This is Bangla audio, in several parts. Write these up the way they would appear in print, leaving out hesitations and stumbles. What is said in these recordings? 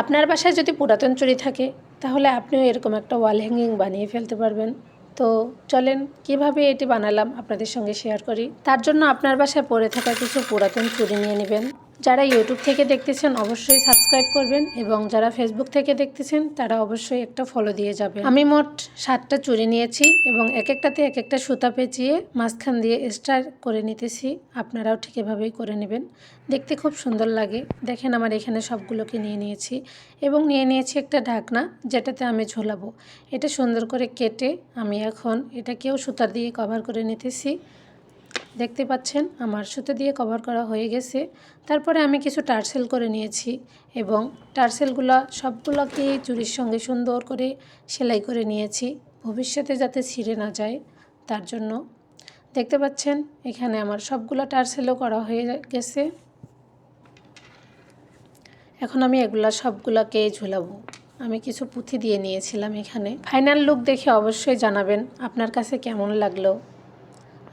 আপনার বাসায় যদি পুরাতন চুড়ি থাকে তাহলে আপনিও এরকম একটা ওয়াল হ্যাঙ্গিং বানিয়ে ফেলতে পারবেন। তো চলেন কিভাবে এটি বানালাম আপনাদের সঙ্গে শেয়ার করি। তার জন্য আপনার বাসায় পড়ে থাকা কিছু পুরাতন চুড়ি নিয়ে নেবেন। যারা ইউটিউব থেকে দেখতেছেন অবশ্যই সাবস্ক্রাইব করবেন এবং যারা ফেসবুক থেকে দেখতেছেন তারা অবশ্যই একটা ফলো দিয়ে যাবেন। আমি মোট 7টা চুড়ি নিয়েছি এবং এক একটাতে এক একটা সুতা পেঁচিয়ে মাঝখান দিয়ে স্টার করে নিতেছি। আপনারাও ঠিক এভাবেই করে নেবেন, দেখতে খুব সুন্দর লাগে। দেখেন আমার এখানে সবগুলোকে নিয়ে নিয়েছি এবং নিয়ে নিয়েছি একটা ঢাকনা যেটাতে আমি ঝোলাবো। এটা সুন্দর করে কেটে আমি এখন এটাকেও সুতার দিয়ে কভার করে নিতেছি। দেখতে পাচ্ছেন আমার সুতো দিয়ে কভার করা হয়ে গেছে। তারপরে আমি কিছু টার্সেল করে নিয়েছি এবং টার্সেলগুলো সবগুলোকে চুড়ির সঙ্গে সুন্দর করে সেলাই করে নিয়েছি, ভবিষ্যতে যাতে ছিঁড়ে না যায় তার জন্য। দেখতে পাচ্ছেন এখানে আমার সবগুলো টার্সেলও করা হয়ে গেছে। এখন আমি এগুলা সবগুলোকে ঝুলাবো। আমি কিছু পুঁথি দিয়ে নিয়েছিলাম এখানে। ফাইনাল লুক দেখে অবশ্যই জানাবেন আপনার কাছে কেমন লাগলো।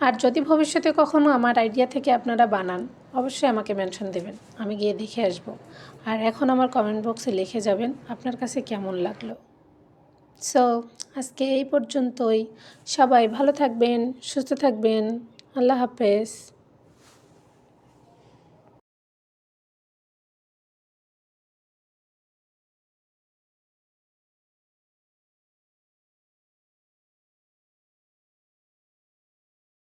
আর যদি ভবিষ্যতে কখনো আমার আইডিয়া থেকে আপনারা বানান অবশ্যই আমাকে মেনশন দেবেন, আমি গিয়ে দেখে আসব। আর এখন আমার কমেন্ট বক্সে লিখে যাবেন আপনার কাছে কেমন লাগলো। সো আজকে এই পর্যন্তই। সবাই ভালো থাকবেন, সুস্থ থাকবেন। আল্লাহ হাফেজ।